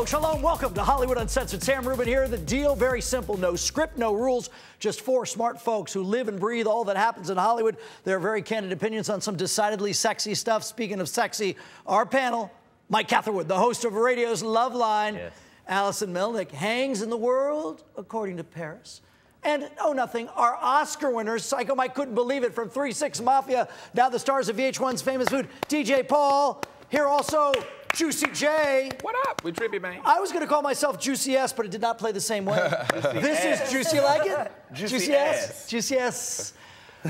folks, shalom, welcome to Hollywood Uncensored. Sam Rubin here. The deal, very simple. No script, no rules. Just four smart folks who live and breathe all that happens in Hollywood. Their very candid opinions on some decidedly sexy stuff. Speaking of sexy, our panel, Mike Catherwood, the host of radio's Love Line. Yes. Allison Melnick hangs in the world, according to Paris. And, oh, nothing, our Oscar winners, Psycho Mike couldn't believe it, from 3-6 Mafia, now the stars of VH1's famous food, DJ Paul. Here also, Juicy J. What up? We trippy, man. I was going to call myself Juicy S, but it did not play the same way. This is Juicy, like it? Juicy S. Juicy S.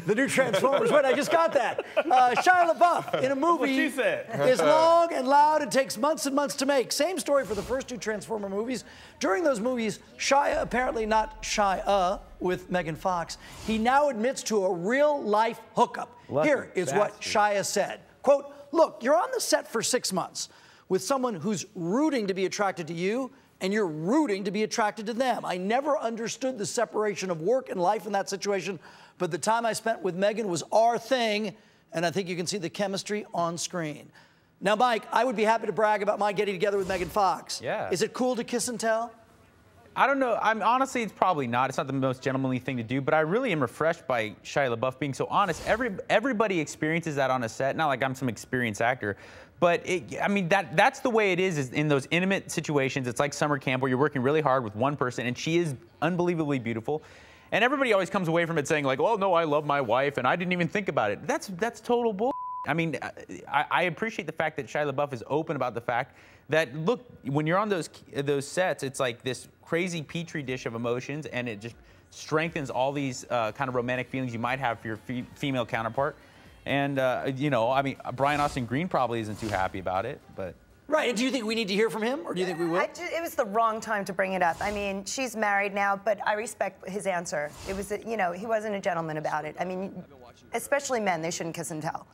The new Transformers. Wait, I just got that. Shia LaBeouf in a movie is long and loud and takes months and months to make. Same story for the first two Transformer movies. During those movies, Shia, apparently not Shia, with Megan Fox, he now admits to a real-life hookup. Here is what Shia said. Quote, look, you're on the set for 6 months with someone who's rooting to be attracted to you, and you're rooting to be attracted to them. I never understood the separation of work and life in that situation, but the time I spent with Megan was our thing, and I think you can see the chemistry on screen. Now, Mike, I would be happy to brag about my getting together with Megan Fox. Yeah. Is it cool to kiss and tell? I don't know. Honestly, it's probably not. It's not the most gentlemanly thing to do, but I really am refreshed by Shia LaBeouf being so honest. Everybody experiences that on a set. Not like I'm some experienced actor, but I mean, that's the way it is in those intimate situations. It's like summer camp where you're working really hard with one person, and she is unbelievably beautiful. And everybody always comes away from it saying like, oh, no, I love my wife, and I didn't even think about it. That's total bull. I mean, I appreciate the fact that Shia LaBeouf is open about the fact that, look, when you're on those sets, it's like this crazy petri dish of emotions, and it just strengthens all these kind of romantic feelings you might have for your female counterpart. And, you know, I mean, Brian Austin Green probably isn't too happy about it, but... Right, and do you think we need to hear from him, or do you think we will? It was the wrong time to bring it up. I mean, she's married now, but I respect his answer. It was, you know, he wasn't a gentleman about it. I mean, especially men, they shouldn't kiss and tell.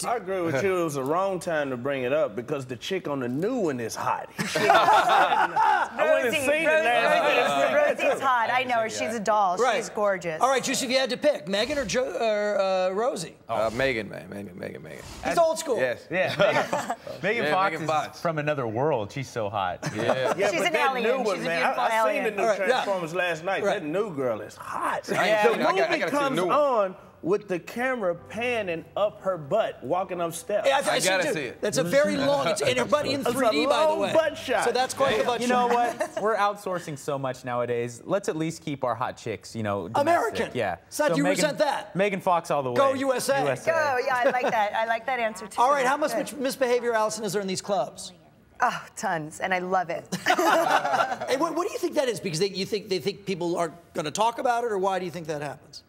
I agree with you. It was the wrong time to bring it up because the chick on the new one is hot. I went and seen it last night. Rosie's hot. I know her. She's a doll. Right. She's gorgeous. All right, Juicy, if you had to pick, Megan or Rosie? Megan, man. Megan. He's old school. Yes. Yeah. Megan Fox is from another world. She's so hot. Yeah. She's but an that alien. new one, She's a man. beautiful I seen alien. the new Transformers last night. Right. That new girl is hot. Yeah. The movie I gotta see the comes new one. on with the camera panning up her butt, walking up steps. Yeah, I gotta see it. That's a very long, and her butt in 3D, by the way. Butt shot. So that's quite the butt shot. You know what? We're outsourcing so much nowadays. Let's at least keep our hot chicks, you know, domestic. American. Yeah. So you resent that? Megan Fox all the way. Go USA. Go, yeah, I like that. I like that answer, too. All right, how much misbehavior, Allison, is there in these clubs? Oh, tons, and I love it. Hey, what do you think that is? Because they think people aren't going to talk about it, or why do you think that happens?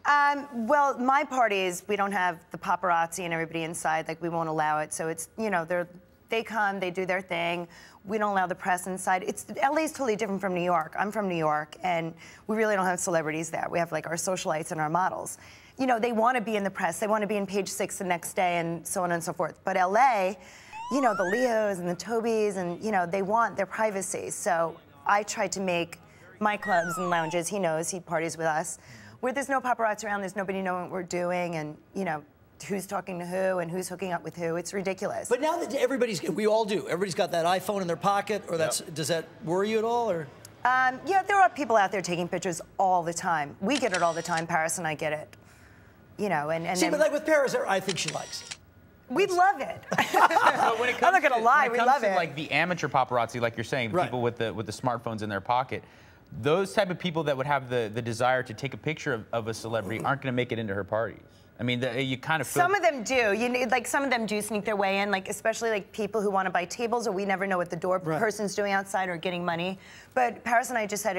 Well, my parties, we don't have the paparazzi and everybody inside. Like, we won't allow it. So it's, you know, they come, they do their thing. We don't allow the press inside. LA's totally different from New York. I'm from New York, and we really don't have celebrities there. We have, like, our socialites and our models. You know, they want to be in the press. They want to be in Page 6 the next day and so on and so forth. But LA... you know, the Leos and the Tobys, and, you know, they want their privacy. So I tried to make my clubs and lounges, he knows, he parties with us, where there's no paparazzi around, there's nobody knowing what we're doing, and, you know, who's talking to who and who's hooking up with who. It's ridiculous. But now that we all do, everybody's got that iPhone in their pocket, or does that worry you at all, or? Yeah, there are people out there taking pictures all the time. We get it all the time, Paris and I get it. You know, and See, but like with Paris, I think she likes it. We love it. But when it comes I'm not gonna lie, we love it. Like the amateur paparazzi, like you're saying, the people with the smartphones in their pocket, those type of people that would have the desire to take a picture of a celebrity aren't going to make it into her parties. I mean, you kind of feel... Some of them do. Like, some of them do sneak their way in, like, especially, like, people who want to buy tables, or we never know what the door person's doing outside or getting money. But Paris and I just had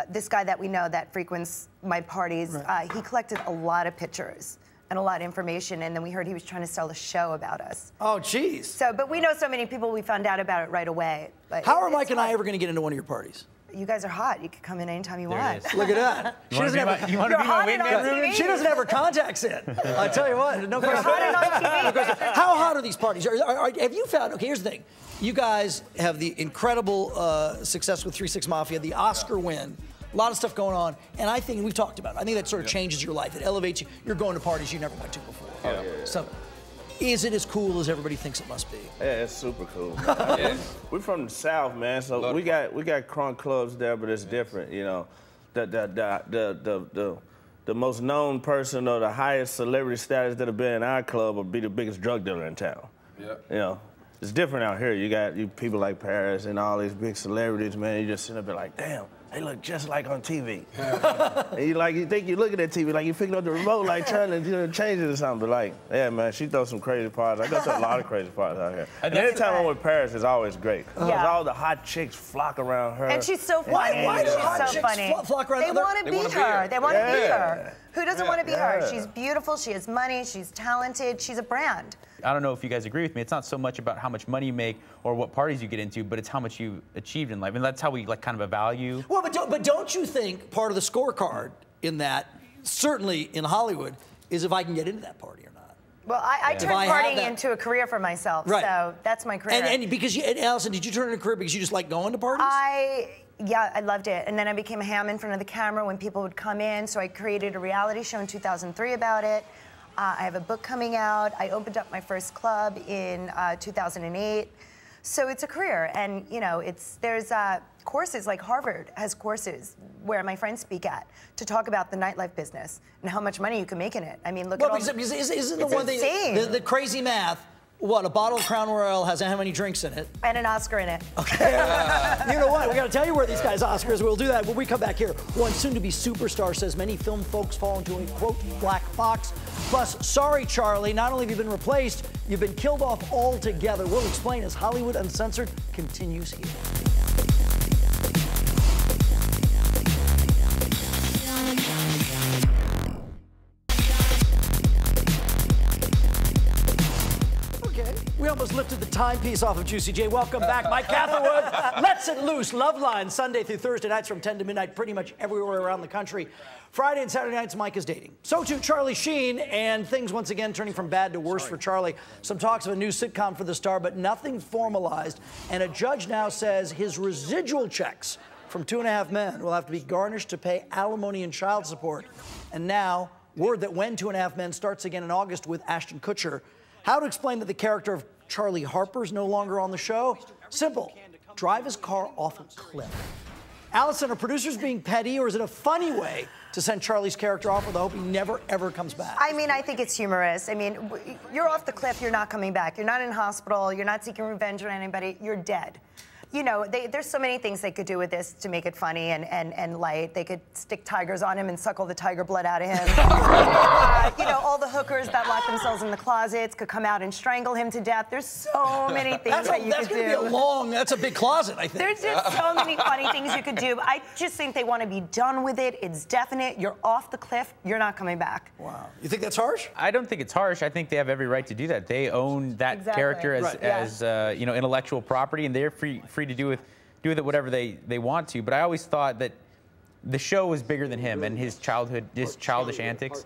this guy that we know that frequents my parties. He collected a lot of pictures and a lot of information, and then we heard he was trying to sell a show about us. Oh, geez. So, but we know so many people, we found out about it right away. But how are Mike and I ever going to get into one of your parties? You guys are hot. You can come in anytime you want. Look at that. You want to be my wingman? She doesn't have her contacts in. I tell you what, no question. How hot are these parties? Have you found? Okay, here's the thing. You guys have the incredible success with 3-6 Mafia, the Oscar win. A lot of stuff going on, and I think we've talked about it. I think that sort of changes your life. It elevates you. You're going to parties you never went to before. Yeah. So is it as cool as everybody thinks it must be? Yeah, it's super cool. We're from the South, man, so we got crunk clubs there, but it's different, you know. The most known person or the highest celebrity status that have been in our club will be the biggest drug dealer in town. Yeah. You know, it's different out here. You got people like Paris and all these big celebrities, man. You just sit up there like, damn, they look just like on TV. And you think you're looking at TV, like you're picking up the remote, like trying to change it or something. But like, yeah, man, she throws some crazy parties. I go to a lot of crazy parties out here. And anytime I'm with Paris, it's always great. Because all the hot chicks flock around her. And she's so funny. Why do hot so chicks funny. flock around They want to be her. They want to be her. Who doesn't want to be her? She's beautiful, she has money, she's talented, she's a brand. I don't know if you guys agree with me. It's not so much about how much money you make or what parties you get into, but it's how much you achieved in life. And that's how we like kind of evaluate. Well, but don't you think part of the scorecard in that, certainly in Hollywood, is if I can get into that party or not? Well, I turned partying into a career for myself, so that's my career. And because and Allison, did you turn it into a career because you just like going to parties? Yeah, I loved it. And then I became a ham in front of the camera when people would come in, so I created a reality show in 2003 about it. I have a book coming out. I opened up my first club in 2008. So it's a career, and you know, there's courses like Harvard has courses where my friends speak at to talk about the nightlife business and how much money you can make in it. I mean, look at all because isn't the one thing the crazy math? What, a bottle of Crown Royal has how many drinks in it? And an Oscar in it. Okay. You know what? We got to tell you where these guys' Oscars. We'll do that when we come back here. One soon-to-be superstar says many film folks fall into a, quote, black box. Plus, sorry, Charlie, not only have you been replaced, you've been killed off altogether. We'll explain as Hollywood Uncensored continues here. We almost lifted the timepiece off of Juicy J. Welcome back, Mike Catherwood. Let's It Loose, Love Line, Sunday through Thursday nights from 10 to midnight, pretty much everywhere around the country. Friday and Saturday nights, Mike is dating. So too Charlie Sheen, and things once again turning from bad to worse for Charlie. Some talks of a new sitcom for the star, but nothing formalized. And a judge now says his residual checks from 2.5 Men will have to be garnished to pay alimony and child support. And now, word that When 2.5 Men starts again in August with Ashton Kutcher. How to explain that the character of Charlie Harper's no longer on the show? Simple. Drive his car off a cliff. Allison, are producers being petty, or is it a funny way to send Charlie's character off with the hope he never, ever comes back? I mean, I think it's humorous. I mean, you're off the cliff, you're not coming back. You're not in hospital, you're not seeking revenge on anybody, you're dead. You know, there's so many things they could do with this to make it funny and light. They could stick tigers on him and suck all the tiger blood out of him. You know, all the hookers that lock themselves in the closets could come out and strangle him to death. There's so many things that you could do. That's a big closet, I think. There's just so many funny things you could do. I just think they want to be done with it. It's definite. You're off the cliff. You're not coming back. Wow. You think that's harsh? I don't think it's harsh. I think they have every right to do that. They own that character as you know, intellectual property, and they're free to do with it whatever they want to. But I always thought that the show was bigger than him and his childish antics.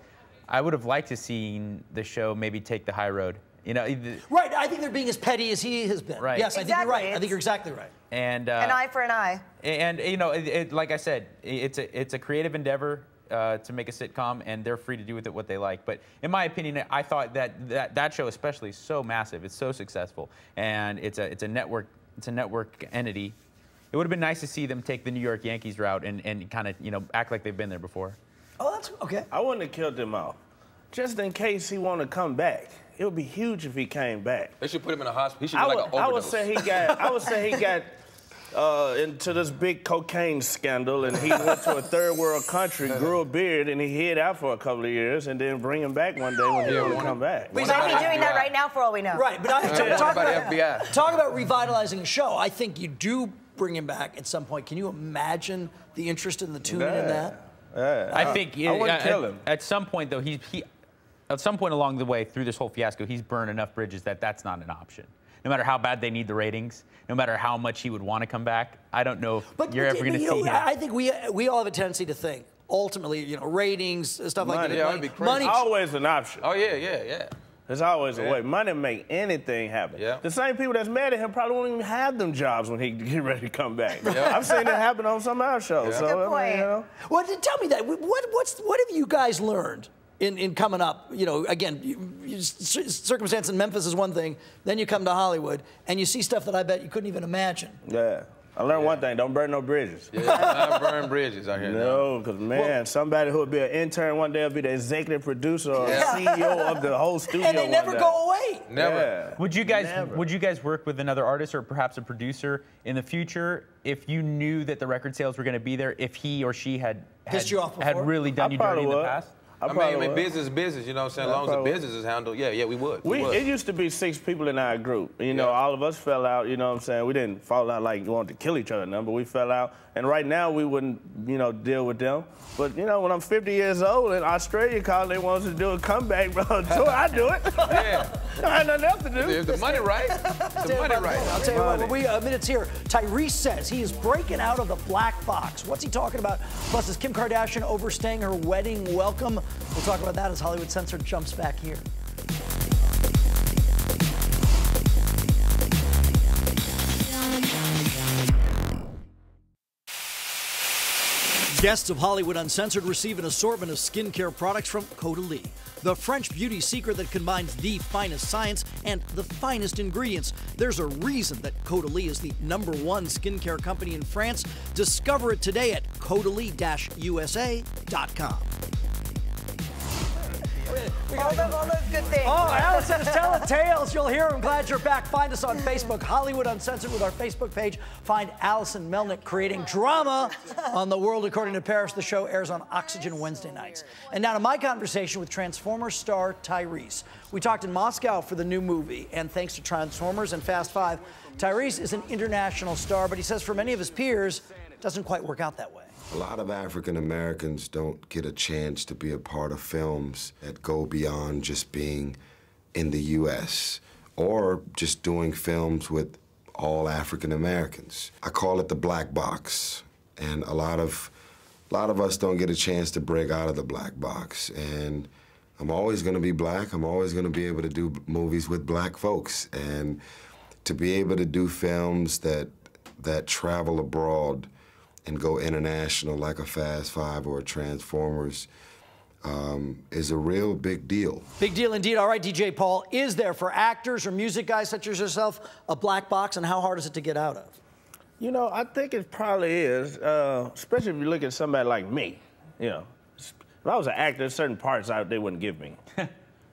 I would have liked to seen the show maybe take the high road. You know, right. I think they're being as petty as he has been. Right. Yes, I think you're right. I think you're exactly right. And an eye for an eye. And you know, like I said, it's a creative endeavor to make a sitcom, and they're free to do with it what they like. But in my opinion, I thought that show especially is so massive. It's so successful, and it's a network. It's a network entity. It would have been nice to see them take the New York Yankees route and kind of, you know, act like they've been there before. Oh, that's okay. I wouldn't have killed him off, just in case he wanted to come back. It would be huge if he came back. They should put him in a hospital. He should be like an overdose. I would say he got into this big cocaine scandal, and he went to a third world country, grew a beard, and he hid out for a couple of years, and then bring him back one day when he wanted to come back. We might be doing that right now for all we know. Right, but talk about revitalizing a show. I think you do bring him back at some point. Can you imagine the interest in the tune in that? I think I wouldn't kill him. At some point, though, at some point along the way through this whole fiasco, he's burned enough bridges that that's not an option. No matter how bad they need the ratings, no matter how much he would want to come back, I don't know if you're ever going to see him. I think we all have a tendency to think, ultimately, you know, ratings, stuff like that. Yeah, that'd be crazy. Money's always an option. Oh, yeah. There's always a way. Money make anything happen. Yeah. The same people that's mad at him probably won't even have them jobs when he get ready to come back. Yeah. I've seen that happen on some of our shows. That's a good point. You know? Well, tell me that. What have you guys learned in coming up. You know, again, circumstance in Memphis is one thing. Then you come to Hollywood and you see stuff that I bet you couldn't even imagine. Yeah. I learned one thing, don't burn no bridges. Yeah, not burn bridges out here. No, because, man, somebody who would be an intern one day will be the executive producer or CEO of the whole studio. And they never go away. Never. Yeah. Would you guys work with another artist or perhaps a producer in the future if you knew that the record sales were going to be there, if he or she had really done you dirty in the past? I mean, business is business, you know what I'm saying? As long as the business is handled, yeah, we would. It used to be 6 people in our group. You know, all of us fell out, you know what I'm saying? We didn't fall out like we wanted to kill each other, but we fell out. And right now, we wouldn't, you know, deal with them. But, you know, when I'm 50 years old and Australia called, they want us to do a comeback, bro. So I do it. Yeah. I had nothing else to do. If the money right, the money right. I'll tell you what, minutes here. Tyrese says he is breaking out of the black box. What's he talking about? Plus, is Kim Kardashian overstaying her wedding welcome? We'll talk about that as Hollywood Censored jumps back here. Guests of Hollywood Uncensored receive an assortment of skincare products from Caudalie, the French beauty secret that combines the finest science and the finest ingredients. There's a reason that Caudalie is the #1 skincare company in France. Discover it today at caudalie-usa.com. All those good things. Oh, Allison is telling tales. You'll hear them. Glad you're back. Find us on Facebook, Hollywood Uncensored, with our Facebook page. Find Allison Melnick creating drama on The World According to Paris. The show airs on Oxygen Wednesday nights. And now to my conversation with Transformers star Tyrese. We talked in Moscow for the new movie, and thanks to Transformers and Fast 5, Tyrese is an international star, but he says for many of his peers, it doesn't quite work out that way. A lot of African Americans don't get a chance to be a part of films that go beyond just being in the U.S. or just doing films with all African Americans. I call it the black box, and a lot of us don't get a chance to break out of the black box. And I'm always going to be black. I'm always going to be able to do movies with black folks, and to be able to do films that travel abroad and go international like a Fast 5 or a Transformers is a real big deal. Big deal indeed. All right, DJ Paul, is there for actors or music guys such as yourself a black box, and how hard is it to get out of? You know, I think it probably is, especially if you look at somebody like me. You know, if I was an actor, there's certain parts they wouldn't give me.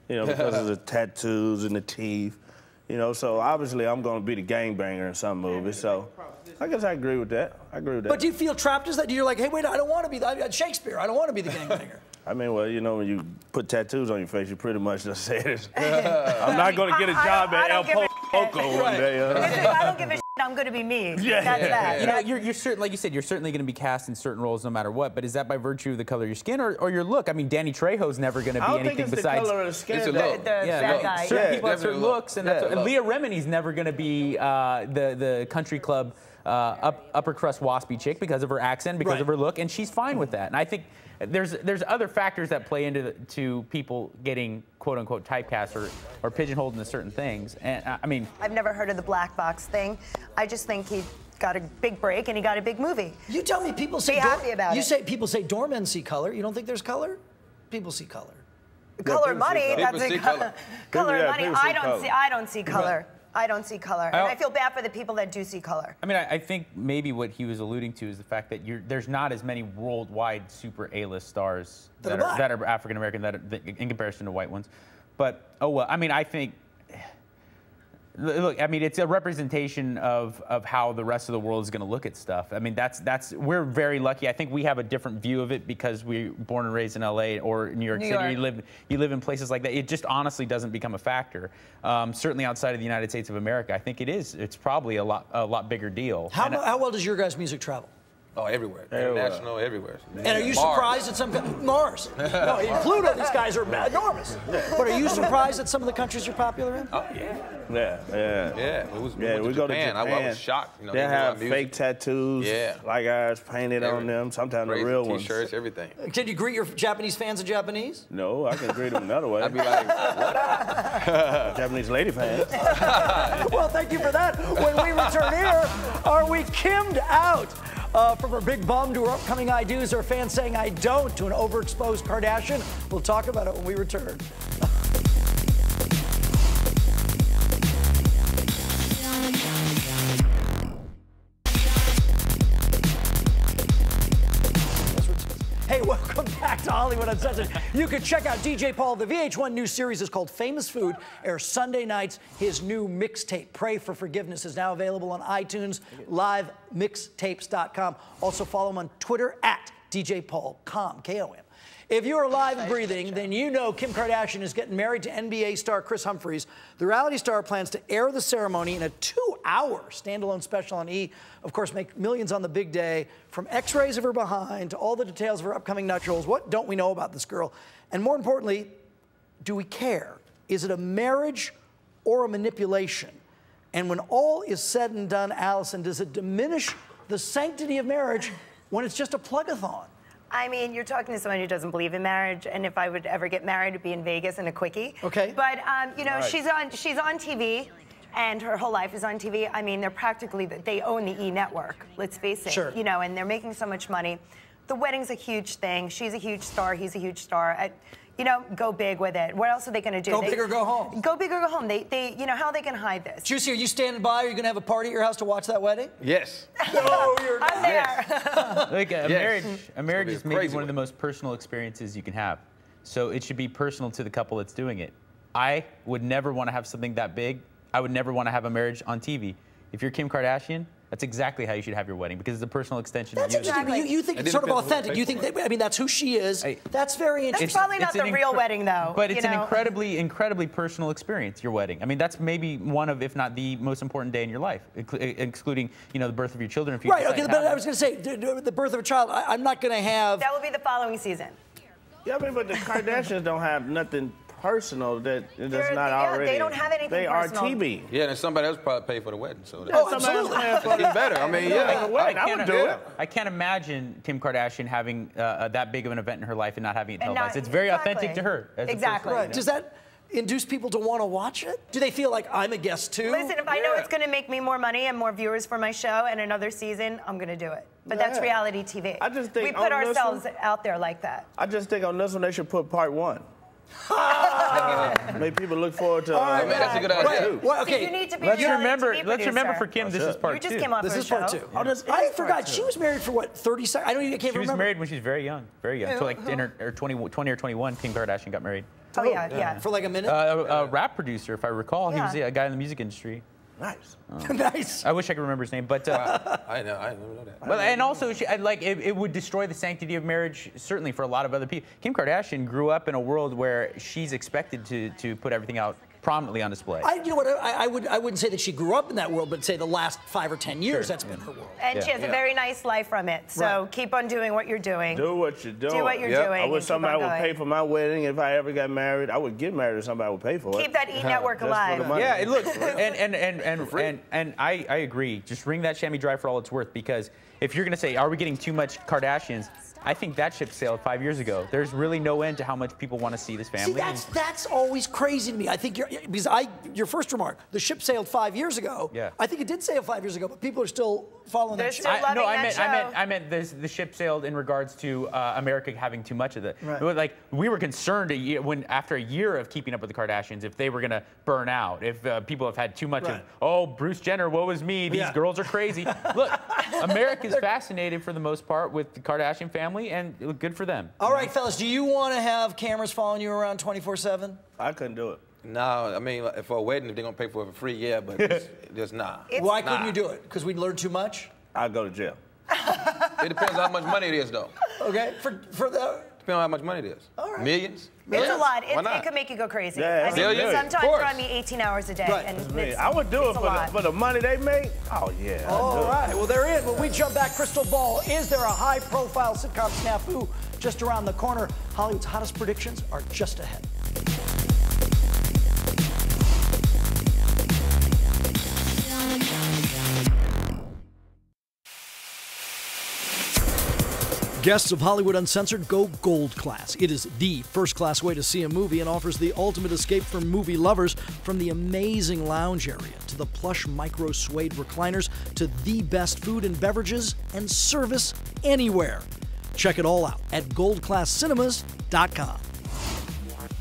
You know, because of the tattoos and the teeth. You know, so obviously I'm going to be the gangbanger in some movies. So I guess I agree with that. But do you feel trapped as that? You're like, hey, wait, I don't want to be Shakespeare. I don't want to be the gangbanger. I mean, well, you know, when you put tattoos on your face, you pretty much just say it. I'm not going to get a job at El Poco one day. If I don't give a shit, I'm going to be me. Yeah. That's that. You know, you're certain, like you said, you're certainly going to be cast in certain roles no matter what. But is that by virtue of the color of your skin or your look? I mean, Danny Trejo's never going to be anything besides. I don't think it's the color of the skin. It's a look. Bad guy. Certain people have certain looks, and Leah Remini's never going to be the country club upper crust waspy chick because of her accent, because of her look, and she's fine with that. And I think there's other factors that play into people getting quote unquote typecast or pigeonholed into certain things. And I mean, I've never heard of the black box thing. I just think he got a big break and he got a big movie. You tell me people say be happy about it. People say doormen see color. You don't think there's color? People see color. Color money. That's a color. Color money. I don't see color. I don't see color, and I feel bad for the people that do see color. I mean, I think maybe what he was alluding to is the fact that there's not as many worldwide super A-list stars that are African American in comparison to white ones. But oh well, I mean, I think. Look, I mean, it's a representation of how the rest of the world is going to look at stuff. I mean, we're very lucky. I think we have a different view of it because we're born and raised in LA or New York City. You live in places like that. It just honestly doesn't become a factor. Certainly outside of the United States of America, I think it is. It's probably a lot bigger deal. How well does your guys' music travel? Oh, everywhere. International, everywhere. And are you surprised at some Mars? No, in Pluto, these guys are enormous. But are you surprised at some of the countries you're popular in? Oh, yeah. Yeah. We go to Japan. I was shocked. You know, they have fake tattoos, like ours, painted on them. Sometimes the real ones. T-shirts, everything. Did you greet your Japanese fans in Japanese? No, I can greet them another way. I'd be like, what up? Japanese lady fans. Well, thank you for that. When we return here, are we kimmed out? From her big bum to her upcoming I do's, her fans saying I don't to an overexposed Kardashian. We'll talk about it when we return. Hey, welcome back to Hollywood Uncensored. You can check out DJ Paul. The VH1 new series is called Famous Food, airs Sunday nights. His new mixtape, Pray for Forgiveness, is now available on iTunes, livemixtapes.com. Also follow him on Twitter at DJ Paul Com, K-O-M. If you're alive and breathing, then you know Kim Kardashian is getting married to NBA star Chris Humphries. The reality star plans to air the ceremony in a 2-hour standalone special on E! Of course, make millions on the big day. From x-rays of her behind to all the details of her upcoming nuptials, what don't we know about this girl? And more importantly, do we care? Is it a marriage or a manipulation? And when all is said and done, Allison, does it diminish the sanctity of marriage when it's just a plug-a-thon? I mean, you're talking to someone who doesn't believe in marriage, and if I would ever get married, it'd be in Vegas in a quickie. Okay. But you know, she's on TV, and her whole life is on TV. I mean, they own the E! network. Let's face it. Sure. You know, and they're making so much money. The wedding's a huge thing. She's a huge star. He's a huge star. You know, go big with it. What else are they going to do? Go big or go home. Go big or go home. You know, how are they going to hide this? Juicy, are you standing by? Are you going to have a party at your house to watch that wedding? Yes. No, you're not. I'm there. Like a marriage is maybe crazy one of the most personal experiences you can have. So it should be personal to the couple that's doing it. I would never want to have something that big. I would never want to have a marriage on TV. If you're Kim Kardashian, that's exactly how you should have your wedding, because it's a personal extension That's of you. interesting. You think it's sort of authentic. You think I mean, that's who she is. That's very interesting. That's probably not the real wedding, though. But it's an incredibly personal experience, your wedding. I mean, that's maybe one of, if not the most important day in your life, excluding, you know, the birth of your children. If you right, okay, but I was going to say, the birth of a child, I'm not going to have... That will be the following season. Yeah, I mean, but the Kardashians don't have nothing personal that's not already. They don't have anything personal. They are TV. Yeah, and somebody else probably paid for the wedding. So Somebody else paying for even better. I mean, yeah. I would do it. I can't imagine Kim Kardashian having that big of an event in her life and not having it televised. It's very authentic to her. Exactly. Right. Does that induce people to want to watch it? Do they feel like I'm a guest too? Listen, if I know it's going to make me more money and more viewers for my show and another season, I'm going to do it. But that's reality TV. I just think we put ourselves out there like that. I just think on this one they should put part 1. Make people look forward to. Right, that's a good idea. Well, okay. So you need to be let's remember for Kim, this is part 2. You just came off This her is part show. 2. I forgot. She was married for what, 30 seconds? I can't remember. She was married when she was very young. So like in her 20 or 21, Kim Kardashian got married. Oh, yeah. For like a minute? A rap producer, if I recall. He was a guy in the music industry. Nice. Nice. I wish I could remember his name, but I never know that. But and also, it would destroy the sanctity of marriage. Certainly for a lot of other people. Kim Kardashian grew up in a world where she's expected to put everything out prominently on display. You know what? I wouldn't say that she grew up in that world, but say the last 5 or 10 years, that's been her world. And she has a very nice life from it. So keep on doing what you're doing. Do what you're doing. Do what you're doing. I wish somebody would pay for my wedding. If I ever got married, I would get married if somebody would pay for it. Keep that E! network alive. Yeah, look, and I agree. Just wring that chamois dry for all it's worth, because if you're going to say, are we getting too much Kardashians? I think that ship sailed 5 years ago. There's really no end to how much people want to see this family. See, that's always crazy to me. I think your first remark, the ship sailed 5 years ago. Yeah. I think it did sail 5 years ago, but people are still following that ship. I meant the ship sailed in regards to America having too much of it. Right. Like, we were concerned after a year of keeping up with the Kardashians, if they were going to burn out, if people have had too much of, oh, Bruce Jenner, woe is me, these girls are crazy. Look, America's fascinated for the most part with the Kardashian family, and good for them. All right, fellas, do you want to have cameras following you around 24/7? I couldn't do it. No, I mean, for a wedding, if they're going to pay for it for free, yeah, but just nah. Why couldn't you do it? Because we'd learn too much? I'd go to jail. It depends on how much money it is, though. Okay, for the... Depends on how much money it is. All right. Millions? It's a lot. Why not? It could make you go crazy. Yeah, I mean, millions. sometimes Of course. you're on me 18 hours a day. Right. And I would do it for the money they make. Oh, yeah. All right, well, they're in. When we jump back, crystal ball, is there a high-profile sitcom snafu just around the corner? Hollywood's hottest predictions are just ahead. Guests of Hollywood Uncensored go gold class. It is the first-class way to see a movie and offers the ultimate escape for movie lovers, from the amazing lounge area to the plush micro suede recliners to the best food and beverages and service anywhere. Check it all out at goldclasscinemas.com.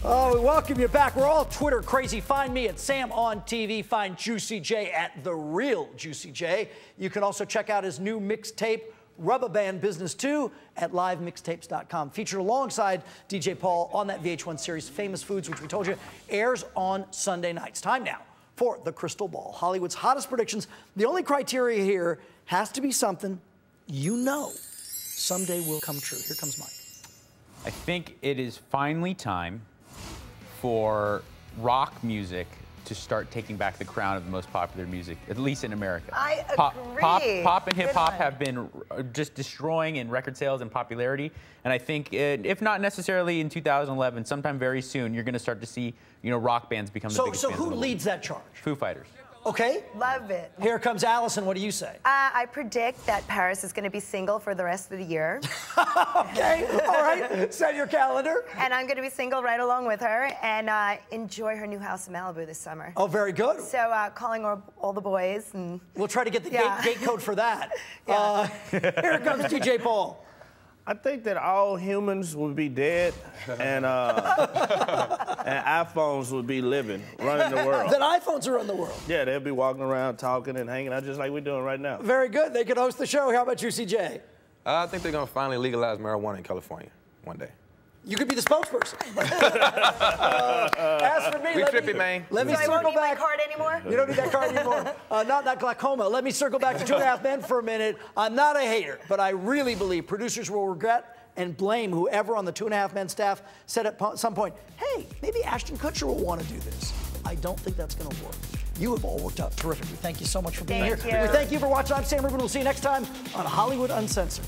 Oh, we welcome you back. We're all Twitter crazy. Find me at Sam on TV. Find Juicy J at The Real Juicy J. You can also check out his new mixtape, Rubber Band Business 2, at livemixtapes.com. Featured alongside DJ Paul on that VH1 series, Famous Foods, which we told you airs on Sunday nights. Time now for the Crystal Ball, Hollywood's hottest predictions. The only criteria here has to be something you know someday will come true. Here comes Mike. I think it is finally time for rock music to start taking back the crown of the most popular music, at least in America. I agree. Pop and hip hop have been just destroying in record sales and popularity, and I think, if not necessarily in 2011, sometime very soon, you're going to start to see, rock bands become the biggest bands. So who leads that charge? Foo Fighters. Okay. Love it. Here comes Allison. What do you say? I predict that Paris is going to be single for the rest of the year. Okay. All right. Set your calendar. And I'm going to be single right along with her and enjoy her new house in Malibu this summer. Oh, very good. So calling all the boys. And we'll try to get the gate code for that. Here comes DJ Paul. I think that all humans would be dead and iPhones would be living, running the world. That iPhones are running the world. Yeah, they'll be walking around talking and hanging out just like we're doing right now. Very good. They could host the show. How about you, CJ? I think they're going to finally legalize marijuana in California one day. You could be the spokesperson. As for me, let me circle back. My card anymore? You don't need that card anymore. Not that glaucoma. Let me circle back to 2.5 Men for a minute. I'm not a hater, but I really believe producers will regret and blame whoever on the 2.5 Men staff said at some point, hey, maybe Ashton Kutcher will want to do this. I don't think that's going to work. You have all worked out terrifically. Thank you so much for being here. Thank you. We thank you for watching. I'm Sam Rubin. We'll see you next time on Hollywood Uncensored.